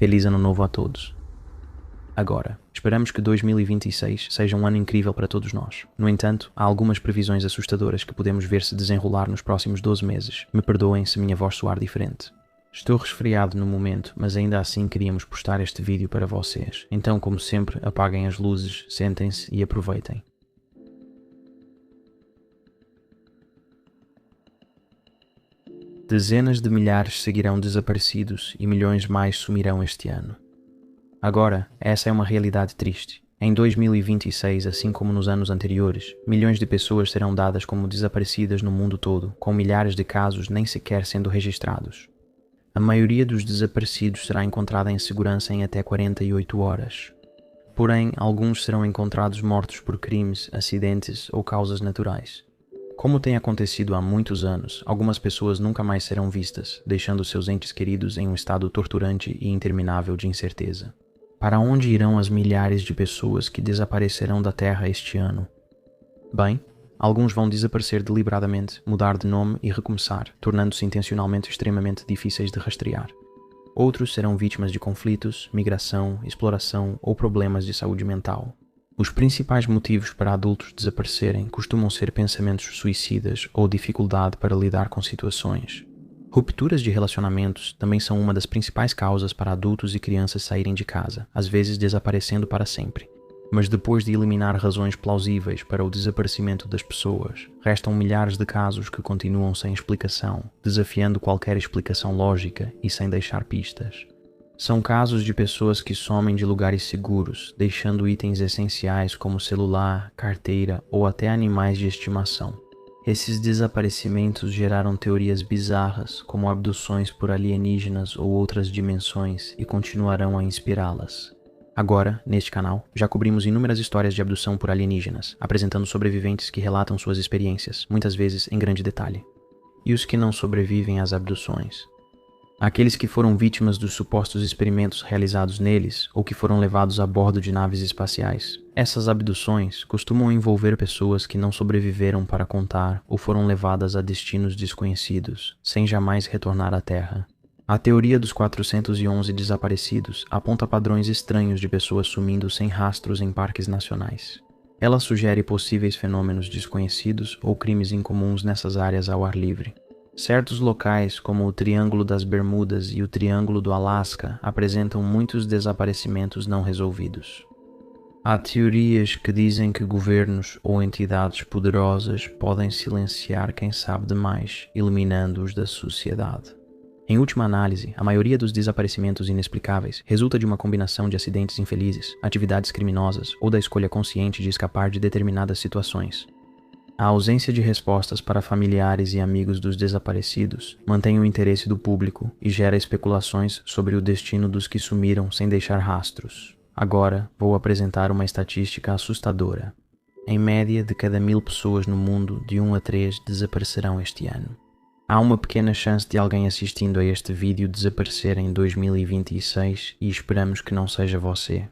Feliz Ano Novo a todos. Agora, esperamos que 2026 seja um ano incrível para todos nós. No entanto, há algumas previsões assustadoras que podemos ver se desenrolar nos próximos 12 meses. Me perdoem se minha voz soar diferente. Estou resfriado no momento, mas ainda assim queríamos postar este vídeo para vocês. Então, como sempre, apaguem as luzes, sentem-se e aproveitem. Dezenas de milhares seguirão desaparecidos e milhões mais sumirão este ano. Agora, essa é uma realidade triste. Em 2026, assim como nos anos anteriores, milhões de pessoas serão dadas como desaparecidas no mundo todo, com milhares de casos nem sequer sendo registrados. A maioria dos desaparecidos será encontrada em segurança em até 48 horas. Porém, alguns serão encontrados mortos por crimes, acidentes ou causas naturais. Como tem acontecido há muitos anos, algumas pessoas nunca mais serão vistas, deixando seus entes queridos em um estado torturante e interminável de incerteza. Para onde irão as milhares de pessoas que desaparecerão da Terra este ano? Bem, alguns vão desaparecer deliberadamente, mudar de nome e recomeçar, tornando-se intencionalmente extremamente difíceis de rastrear. Outros serão vítimas de conflitos, migração, exploração ou problemas de saúde mental. Os principais motivos para adultos desaparecerem costumam ser pensamentos suicidas ou dificuldade para lidar com situações. Rupturas de relacionamentos também são uma das principais causas para adultos e crianças saírem de casa, às vezes desaparecendo para sempre. Mas depois de eliminar razões plausíveis para o desaparecimento das pessoas, restam milhares de casos que continuam sem explicação, desafiando qualquer explicação lógica e sem deixar pistas. São casos de pessoas que somem de lugares seguros, deixando itens essenciais como celular, carteira ou até animais de estimação. Esses desaparecimentos geraram teorias bizarras, como abduções por alienígenas ou outras dimensões, e continuarão a inspirá-las. Agora, neste canal, já cobrimos inúmeras histórias de abdução por alienígenas, apresentando sobreviventes que relatam suas experiências, muitas vezes em grande detalhe. E os que não sobrevivem às abduções? Aqueles que foram vítimas dos supostos experimentos realizados neles ou que foram levados a bordo de naves espaciais. Essas abduções costumam envolver pessoas que não sobreviveram para contar ou foram levadas a destinos desconhecidos, sem jamais retornar à Terra. A teoria dos 411 desaparecidos aponta padrões estranhos de pessoas sumindo sem rastros em parques nacionais. Ela sugere possíveis fenômenos desconhecidos ou crimes incomuns nessas áreas ao ar livre. Certos locais, como o Triângulo das Bermudas e o Triângulo do Alasca, apresentam muitos desaparecimentos não resolvidos. Há teorias que dizem que governos ou entidades poderosas podem silenciar quem sabe demais, eliminando-os da sociedade. Em última análise, a maioria dos desaparecimentos inexplicáveis resulta de uma combinação de acidentes infelizes, atividades criminosas ou da escolha consciente de escapar de determinadas situações. A ausência de respostas para familiares e amigos dos desaparecidos mantém o interesse do público e gera especulações sobre o destino dos que sumiram sem deixar rastros. Agora, vou apresentar uma estatística assustadora. Em média, de cada 1000 pessoas no mundo, de 1 a 3 desaparecerão este ano. Há uma pequena chance de alguém assistindo a este vídeo desaparecer em 2026 e esperamos que não seja você.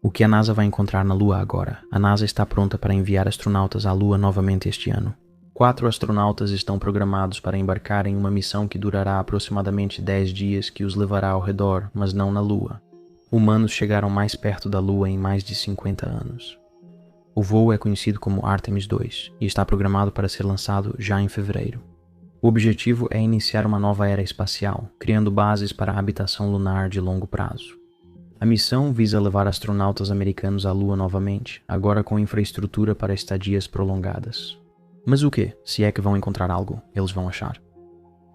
O que a NASA vai encontrar na Lua agora? A NASA está pronta para enviar astronautas à Lua novamente este ano. 4 astronautas estão programados para embarcar em uma missão que durará aproximadamente 10 dias que os levará ao redor, mas não na Lua. Humanos chegaram mais perto da Lua em mais de 50 anos. O voo é conhecido como Artemis II e está programado para ser lançado já em fevereiro. O objetivo é iniciar uma nova era espacial, criando bases para a habitação lunar de longo prazo. A missão visa levar astronautas americanos à Lua novamente, agora com infraestrutura para estadias prolongadas. Mas o que, se é que vão encontrar algo, eles vão achar?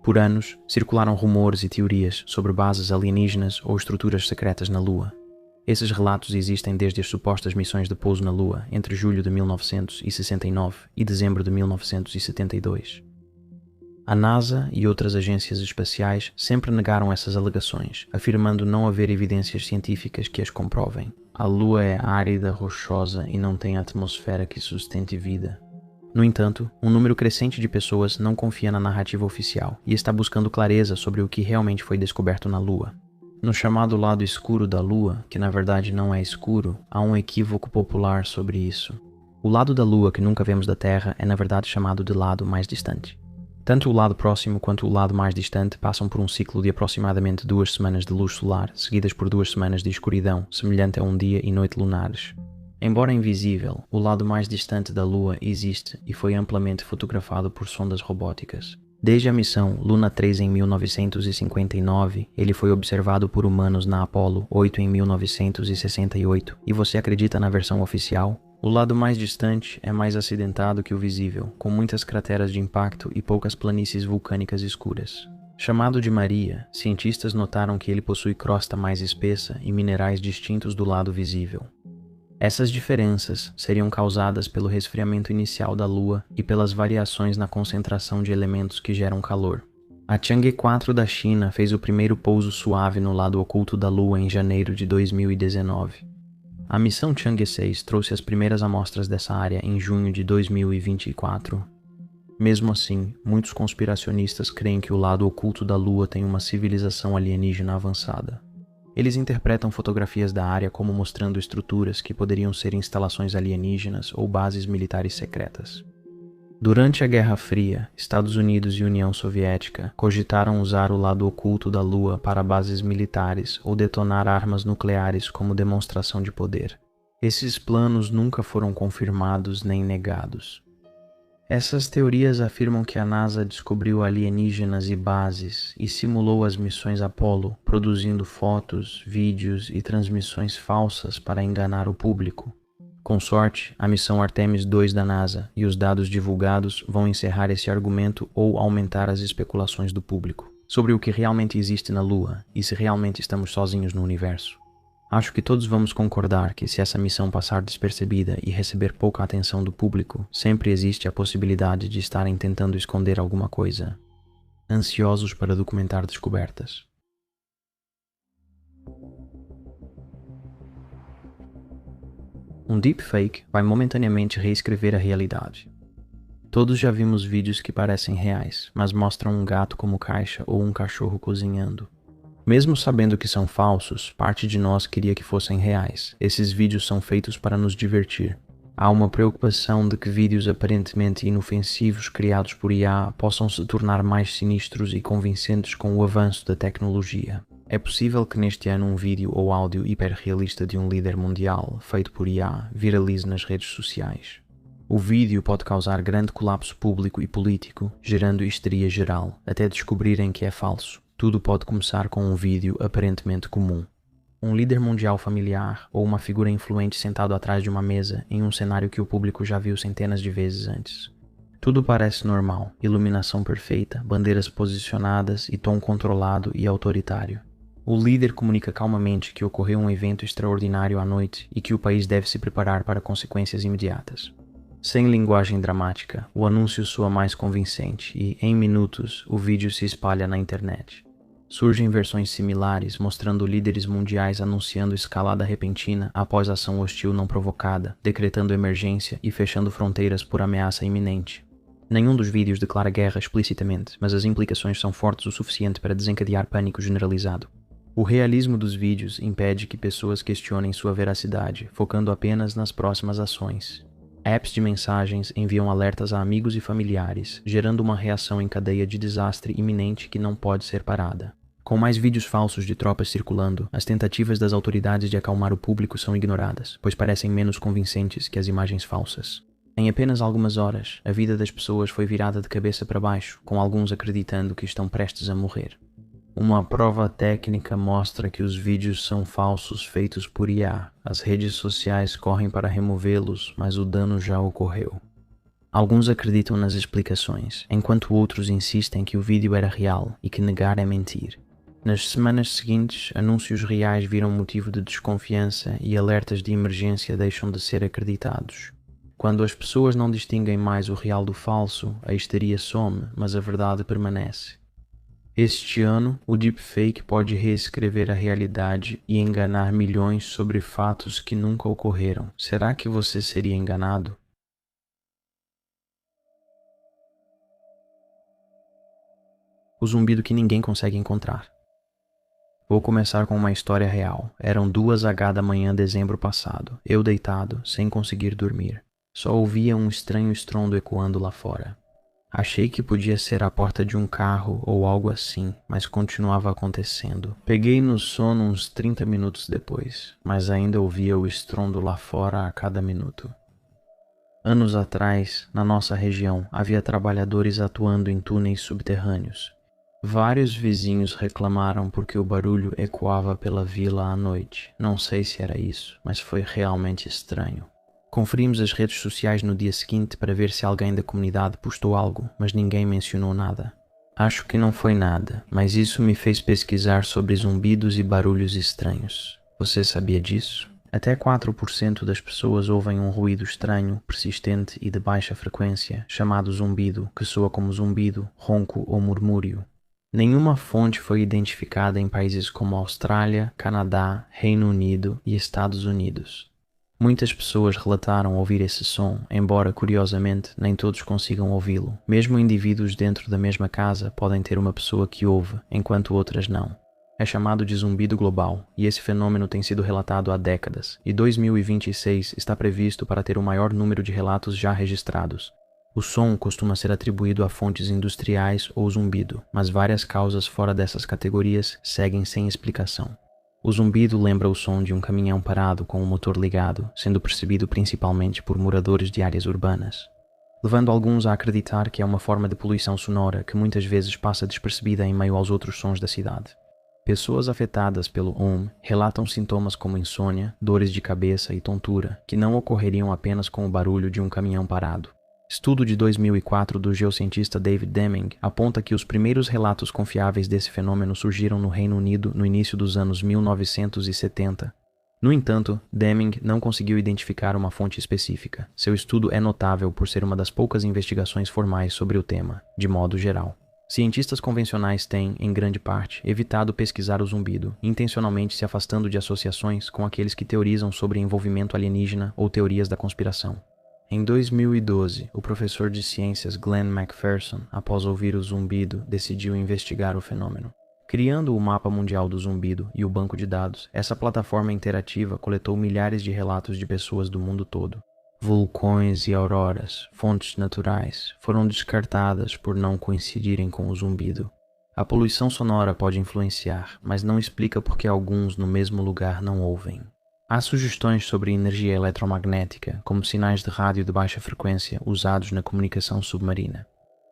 Por anos, circularam rumores e teorias sobre bases alienígenas ou estruturas secretas na Lua. Esses relatos existem desde as supostas missões de pouso na Lua entre julho de 1969 e dezembro de 1972. A NASA e outras agências espaciais sempre negaram essas alegações, afirmando não haver evidências científicas que as comprovem. A Lua é árida, rochosa e não tem atmosfera que sustente vida. No entanto, um número crescente de pessoas não confia na narrativa oficial e está buscando clareza sobre o que realmente foi descoberto na Lua. No chamado lado escuro da Lua, que na verdade não é escuro, há um equívoco popular sobre isso. O lado da Lua que nunca vemos da Terra é na verdade chamado de lado mais distante. Tanto o lado próximo quanto o lado mais distante passam por um ciclo de aproximadamente 2 semanas de luz solar, seguidas por 2 semanas de escuridão, semelhante a um dia e noite lunares. Embora invisível, o lado mais distante da Lua existe e foi amplamente fotografado por sondas robóticas. Desde a missão Luna 3 em 1959, ele foi observado por humanos na Apollo 8 em 1968. E você acredita na versão oficial? O lado mais distante é mais acidentado que o visível, com muitas crateras de impacto e poucas planícies vulcânicas escuras. Chamado de Maria, cientistas notaram que ele possui crosta mais espessa e minerais distintos do lado visível. Essas diferenças seriam causadas pelo resfriamento inicial da Lua e pelas variações na concentração de elementos que geram calor. A Chang'e 4 da China fez o primeiro pouso suave no lado oculto da Lua em janeiro de 2019. A missão Chang'e 6 trouxe as primeiras amostras dessa área em junho de 2024. Mesmo assim, muitos conspiracionistas creem que o lado oculto da Lua tem uma civilização alienígena avançada. Eles interpretam fotografias da área como mostrando estruturas que poderiam ser instalações alienígenas ou bases militares secretas. Durante a Guerra Fria, Estados Unidos e União Soviética cogitaram usar o lado oculto da Lua para bases militares ou detonar armas nucleares como demonstração de poder. Esses planos nunca foram confirmados nem negados. Essas teorias afirmam que a NASA descobriu alienígenas e bases e simulou as missões Apollo, produzindo fotos, vídeos e transmissões falsas para enganar o público. Com sorte, a missão Artemis II da NASA e os dados divulgados vão encerrar esse argumento ou aumentar as especulações do público sobre o que realmente existe na Lua e se realmente estamos sozinhos no universo. Acho que todos vamos concordar que se essa missão passar despercebida e receber pouca atenção do público, sempre existe a possibilidade de estarem tentando esconder alguma coisa. Ansiosos para documentar descobertas. Um deepfake vai momentaneamente reescrever a realidade. Todos já vimos vídeos que parecem reais, mas mostram um gato como caixa ou um cachorro cozinhando. Mesmo sabendo que são falsos, parte de nós queria que fossem reais. Esses vídeos são feitos para nos divertir. Há uma preocupação de que vídeos aparentemente inofensivos criados por IA possam se tornar mais sinistros e convincentes com o avanço da tecnologia. É possível que neste ano um vídeo ou áudio hiperrealista de um líder mundial, feito por IA, viralize nas redes sociais. O vídeo pode causar grande colapso público e político, gerando histeria geral, até descobrirem que é falso. Tudo pode começar com um vídeo aparentemente comum. Um líder mundial familiar ou uma figura influente sentado atrás de uma mesa em um cenário que o público já viu centenas de vezes antes. Tudo parece normal, iluminação perfeita, bandeiras posicionadas e tom controlado e autoritário. O líder comunica calmamente que ocorreu um evento extraordinário à noite e que o país deve se preparar para consequências imediatas. Sem linguagem dramática, o anúncio soa mais convincente e, em minutos, o vídeo se espalha na internet. Surgem versões similares mostrando líderes mundiais anunciando escalada repentina após ação hostil não provocada, decretando emergência e fechando fronteiras por ameaça iminente. Nenhum dos vídeos declara guerra explicitamente, mas as implicações são fortes o suficiente para desencadear pânico generalizado. O realismo dos vídeos impede que pessoas questionem sua veracidade, focando apenas nas próximas ações. Apps de mensagens enviam alertas a amigos e familiares, gerando uma reação em cadeia de desastre iminente que não pode ser parada. Com mais vídeos falsos de tropas circulando, as tentativas das autoridades de acalmar o público são ignoradas, pois parecem menos convincentes que as imagens falsas. Em apenas algumas horas, a vida das pessoas foi virada de cabeça para baixo, com alguns acreditando que estão prestes a morrer. Uma prova técnica mostra que os vídeos são falsos feitos por IA. As redes sociais correm para removê-los, mas o dano já ocorreu. Alguns acreditam nas explicações, enquanto outros insistem que o vídeo era real e que negar é mentir. Nas semanas seguintes, anúncios reais viram motivo de desconfiança e alertas de emergência deixam de ser acreditados. Quando as pessoas não distinguem mais o real do falso, a histeria some, mas a verdade permanece. Este ano, o deepfake pode reescrever a realidade e enganar milhões sobre fatos que nunca ocorreram. Será que você seria enganado? O zumbido que ninguém consegue encontrar. Vou começar com uma história real. Eram 2h da manhã de dezembro passado. Eu deitado, sem conseguir dormir. Só ouvia um estranho estrondo ecoando lá fora. Achei que podia ser a porta de um carro ou algo assim, mas continuava acontecendo. Peguei no sono uns 30 minutos depois, mas ainda ouvia o estrondo lá fora a cada minuto. Anos atrás, na nossa região, havia trabalhadores atuando em túneis subterrâneos. Vários vizinhos reclamaram porque o barulho ecoava pela vila à noite. Não sei se era isso, mas foi realmente estranho. Conferimos as redes sociais no dia seguinte para ver se alguém da comunidade postou algo, mas ninguém mencionou nada. Acho que não foi nada, mas isso me fez pesquisar sobre zumbidos e barulhos estranhos. Você sabia disso? Até 4% das pessoas ouvem um ruído estranho, persistente e de baixa frequência, chamado zumbido, que soa como zumbido, ronco ou murmúrio. Nenhuma fonte foi identificada em países como Austrália, Canadá, Reino Unido e Estados Unidos. Muitas pessoas relataram ouvir esse som, embora, curiosamente, nem todos consigam ouvi-lo. Mesmo indivíduos dentro da mesma casa podem ter uma pessoa que ouve, enquanto outras não. É chamado de zumbido global, e esse fenômeno tem sido relatado há décadas, e 2026 está previsto para ter o maior número de relatos já registrados. O som costuma ser atribuído a fontes industriais ou zumbido, mas várias causas fora dessas categorias seguem sem explicação. O zumbido lembra o som de um caminhão parado com o motor ligado, sendo percebido principalmente por moradores de áreas urbanas, levando alguns a acreditar que é uma forma de poluição sonora que muitas vezes passa despercebida em meio aos outros sons da cidade. Pessoas afetadas pelo relatam sintomas como insônia, dores de cabeça e tontura, que não ocorreriam apenas com o barulho de um caminhão parado. Estudo de 2004 do geocientista David Deming aponta que os primeiros relatos confiáveis desse fenômeno surgiram no Reino Unido no início dos anos 1970. No entanto, Deming não conseguiu identificar uma fonte específica. Seu estudo é notável por ser uma das poucas investigações formais sobre o tema, de modo geral. Cientistas convencionais têm, em grande parte, evitado pesquisar o zumbido, intencionalmente se afastando de associações com aqueles que teorizam sobre envolvimento alienígena ou teorias da conspiração. Em 2012, o professor de ciências Glenn McPherson, após ouvir o zumbido, decidiu investigar o fenômeno. Criando o Mapa Mundial do Zumbido e o banco de dados, essa plataforma interativa coletou milhares de relatos de pessoas do mundo todo. Vulcões e auroras, fontes naturais, foram descartadas por não coincidirem com o zumbido. A poluição sonora pode influenciar, mas não explica por que alguns no mesmo lugar não ouvem. Há sugestões sobre energia eletromagnética, como sinais de rádio de baixa frequência usados na comunicação submarina.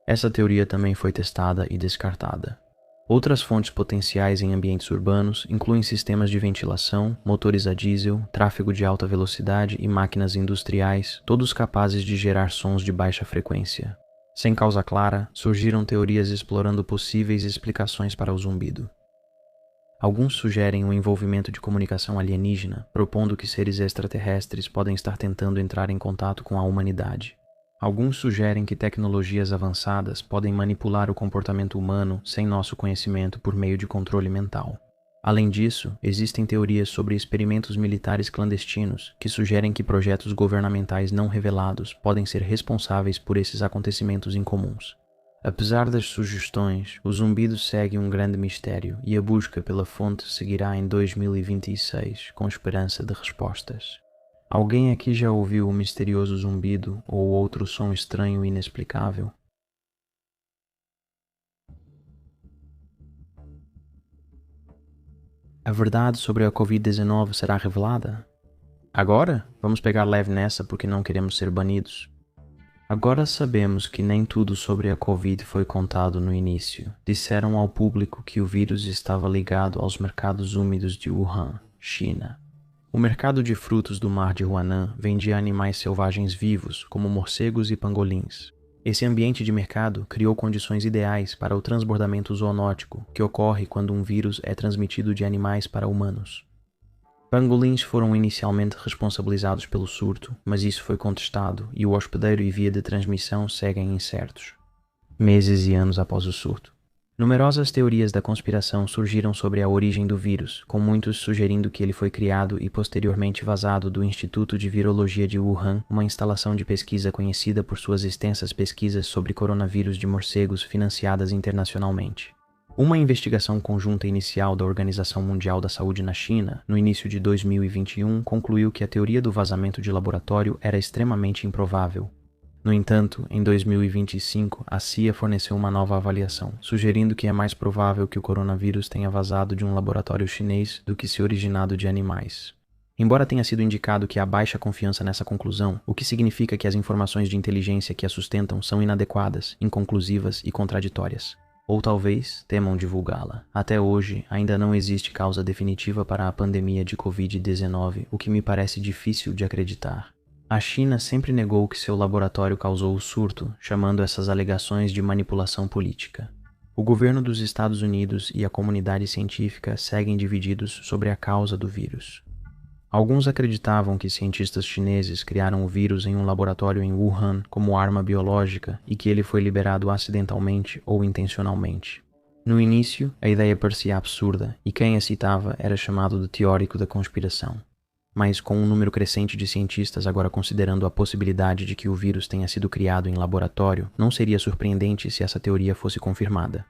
Essa teoria também foi testada e descartada. Outras fontes potenciais em ambientes urbanos incluem sistemas de ventilação, motores a diesel, tráfego de alta velocidade e máquinas industriais, todos capazes de gerar sons de baixa frequência. Sem causa clara, surgiram teorias explorando possíveis explicações para o zumbido. Alguns sugerem o envolvimento de comunicação alienígena, propondo que seres extraterrestres podem estar tentando entrar em contato com a humanidade. Alguns sugerem que tecnologias avançadas podem manipular o comportamento humano sem nosso conhecimento por meio de controle mental. Além disso, existem teorias sobre experimentos militares clandestinos que sugerem que projetos governamentais não revelados podem ser responsáveis por esses acontecimentos incomuns. Apesar das sugestões, o zumbido segue um grande mistério e a busca pela fonte seguirá em 2026 com esperança de respostas. Alguém aqui já ouviu o misterioso zumbido ou outro som estranho e inexplicável? A verdade sobre a Covid-19 será revelada? Agora? Vamos pegar leve nessa porque não queremos ser banidos. Agora sabemos que nem tudo sobre a Covid foi contado no início. Disseram ao público que o vírus estava ligado aos mercados úmidos de Wuhan, China. O mercado de frutos do mar de Huanan vendia animais selvagens vivos, como morcegos e pangolins. Esse ambiente de mercado criou condições ideais para o transbordamento zoonótico, que ocorre quando um vírus é transmitido de animais para humanos. Pangolins foram inicialmente responsabilizados pelo surto, mas isso foi contestado e o hospedeiro e via de transmissão seguem incertos. Meses e anos após o surto, numerosas teorias da conspiração surgiram sobre a origem do vírus, com muitos sugerindo que ele foi criado e posteriormente vazado do Instituto de Virologia de Wuhan, uma instalação de pesquisa conhecida por suas extensas pesquisas sobre coronavírus de morcegos financiadas internacionalmente. Uma investigação conjunta inicial da Organização Mundial da Saúde na China, no início de 2021, concluiu que a teoria do vazamento de laboratório era extremamente improvável. No entanto, em 2025, a CIA forneceu uma nova avaliação, sugerindo que é mais provável que o coronavírus tenha vazado de um laboratório chinês do que se originado de animais. Embora tenha sido indicado que há baixa confiança nessa conclusão, o que significa que as informações de inteligência que a sustentam são inadequadas, inconclusivas e contraditórias. Ou talvez temam divulgá-la. Até hoje, ainda não existe causa definitiva para a pandemia de Covid-19, o que me parece difícil de acreditar. A China sempre negou que seu laboratório causou o surto, chamando essas alegações de manipulação política. O governo dos Estados Unidos e a comunidade científica seguem divididos sobre a causa do vírus. Alguns acreditavam que cientistas chineses criaram o vírus em um laboratório em Wuhan como arma biológica e que ele foi liberado acidentalmente ou intencionalmente. No início, a ideia parecia absurda e quem a citava era chamado de teórico da conspiração. Mas com um número crescente de cientistas agora considerando a possibilidade de que o vírus tenha sido criado em laboratório, não seria surpreendente se essa teoria fosse confirmada.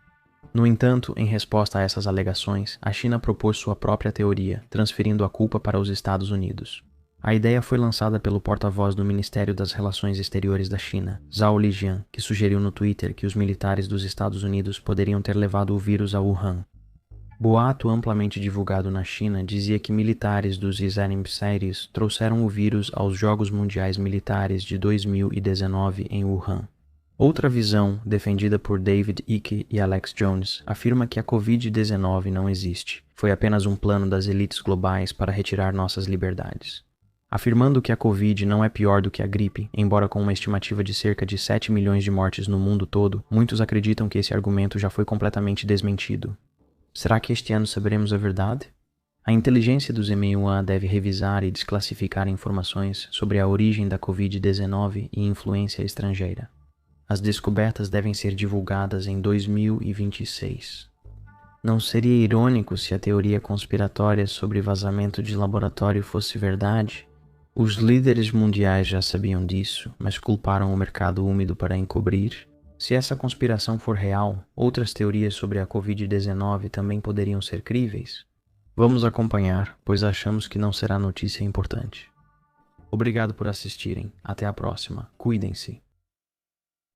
No entanto, em resposta a essas alegações, a China propôs sua própria teoria, transferindo a culpa para os Estados Unidos. A ideia foi lançada pelo porta-voz do Ministério das Relações Exteriores da China, Zhao Lijian, que sugeriu no Twitter que os militares dos Estados Unidos poderiam ter levado o vírus a Wuhan. Boato amplamente divulgado na China dizia que militares dos emissários trouxeram o vírus aos Jogos Mundiais Militares de 2019 em Wuhan. Outra visão, defendida por David Icke e Alex Jones, afirma que a Covid-19 não existe. Foi apenas um plano das elites globais para retirar nossas liberdades. Afirmando que a Covid não é pior do que a gripe, embora com uma estimativa de cerca de 7 milhões de mortes no mundo todo, muitos acreditam que esse argumento já foi completamente desmentido. Será que este ano saberemos a verdade? A inteligência dos M1A deve revisar e desclassificar informações sobre a origem da Covid-19 e influência estrangeira. As descobertas devem ser divulgadas em 2026. Não seria irônico se a teoria conspiratória sobre vazamento de laboratório fosse verdade? Os líderes mundiais já sabiam disso, mas culparam o mercado úmido para encobrir. Se essa conspiração for real, outras teorias sobre a Covid-19 também poderiam ser críveis? Vamos acompanhar, pois achamos que não será notícia importante. Obrigado por assistirem. Até a próxima. Cuidem-se.